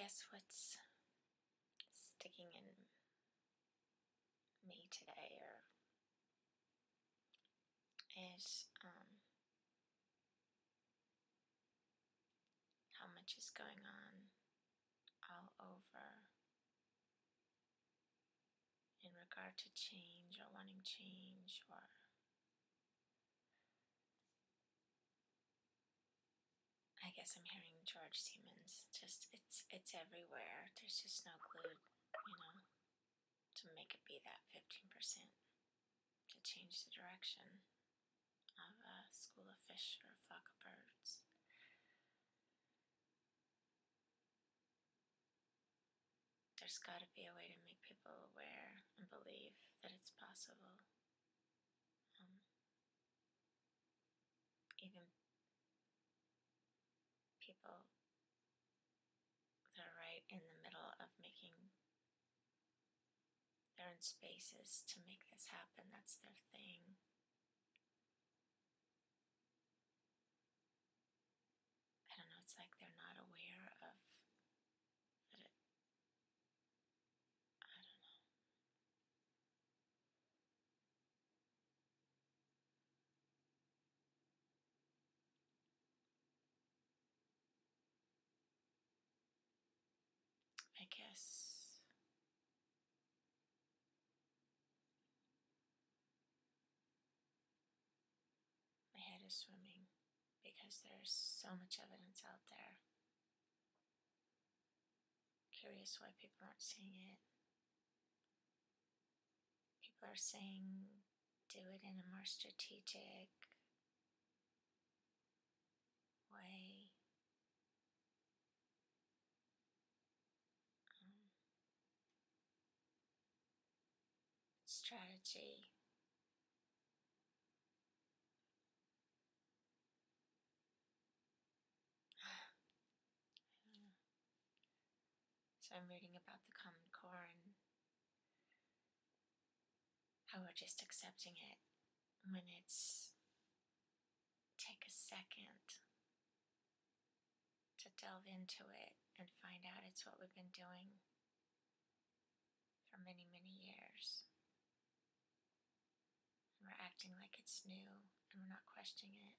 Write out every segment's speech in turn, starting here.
guess what's sticking in me today is how much is going on all over in regard to change or wanting change, or I guess I'm hearing George Siemens. Just it's everywhere. There's just no glue, to make it be that 15%, to change the direction of a school of fish or a flock of birds. There's got to be a way to make people aware and believe that it's possible. Even people that are right in the middle of making their own spaces to make this happen, that's their thing. I don't know, it's like they're not aware of that it, I don't know. I guess my head is swimming because there's so much evidence out there. Curious why people aren't seeing it. People are saying do it in a more strategic way. Strategy. I don't know. So I'm reading about the Common Core and how we're just accepting it when it's take a second to delve into it and find out it's what we've been doing for many, many years. And we're acting like it's new and we're not questioning it.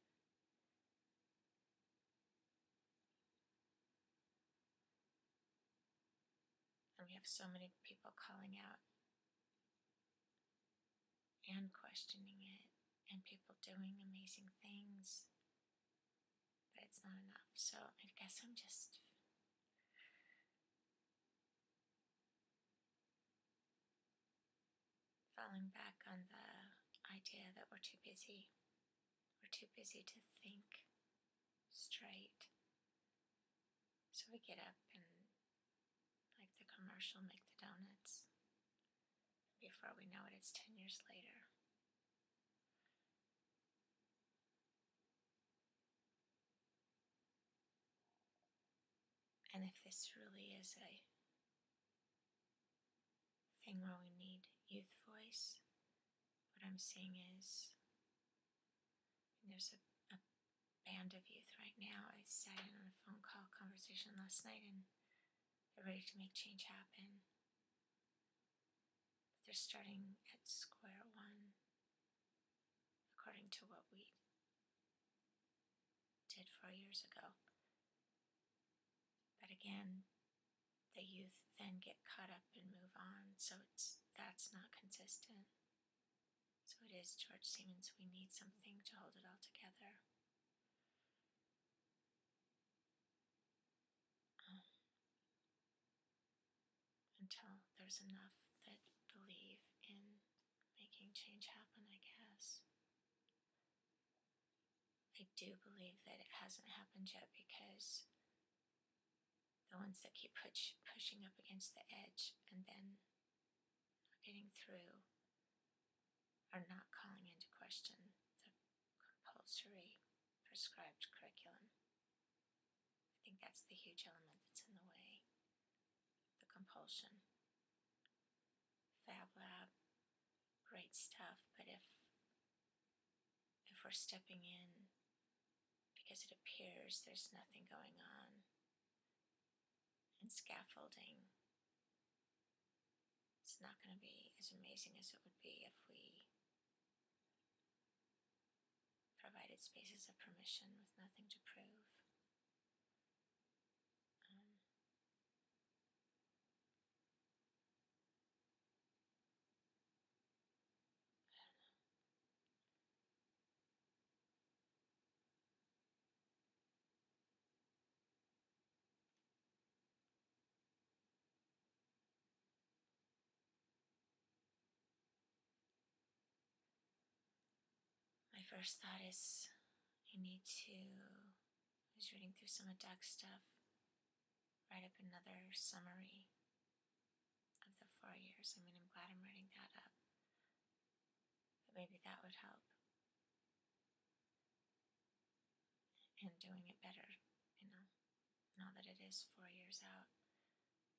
And we have so many people calling out and questioning it, and people doing amazing things, but it's not enough. So I guess I'm just falling back on the idea that we're too busy. We're too busy to think straight. So we get up and, like the commercial, make the donuts. Before we know it, it's 10 years later. And if this really is a thing where we need youth voice, what I'm seeing is there's a band of youth right now. I sat in on a phone call conversation last night and they're ready to make change happen. But they're starting at square one, according to what we did 4 years ago. But again, the youth then get caught up and move on, so that's not consistent. So it is George Siemens, we need something to hold it all together. Until there's enough that believe in making change happen, I guess. I do believe that it hasn't happened yet because the ones that keep pushing up against the edge and then not getting through are not calling into question the compulsory prescribed curriculum. I think that's the huge element that's in the way. The compulsion. Fab Lab, great stuff, but if we're stepping in because it appears there's nothing going on, and scaffolding, it's not going to be as amazing as it would be if we provided spaces of permission with nothing to prove. Um, my first thought is I need to, I was reading through some of Doug's stuff, write up another summary of the 4 years. I mean, I'm glad I'm writing that up, but maybe that would help in doing it better, now that it is 4 years out.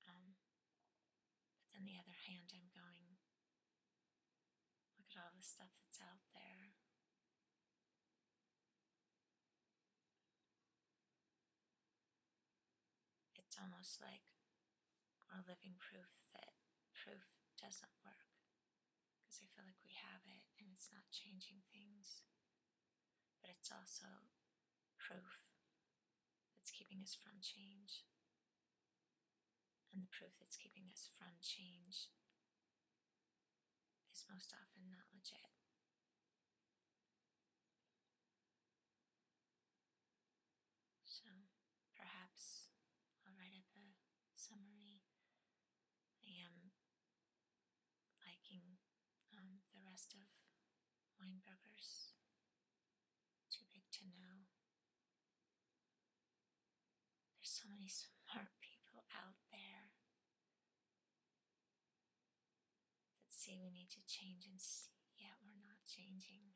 But on the other hand, I'm going, look at all the stuff that's out there. It's almost like we're living proof that proof doesn't work, because I feel like we have it and it's not changing things. But it's also proof that's keeping us from change. And the proof that's keeping us from change is most often not legit. So perhaps I'll write up a summary. I am liking the rest of Weinberger's Too Big to Know. There's so many smart people out there that see we need to change and see, yet we're not changing.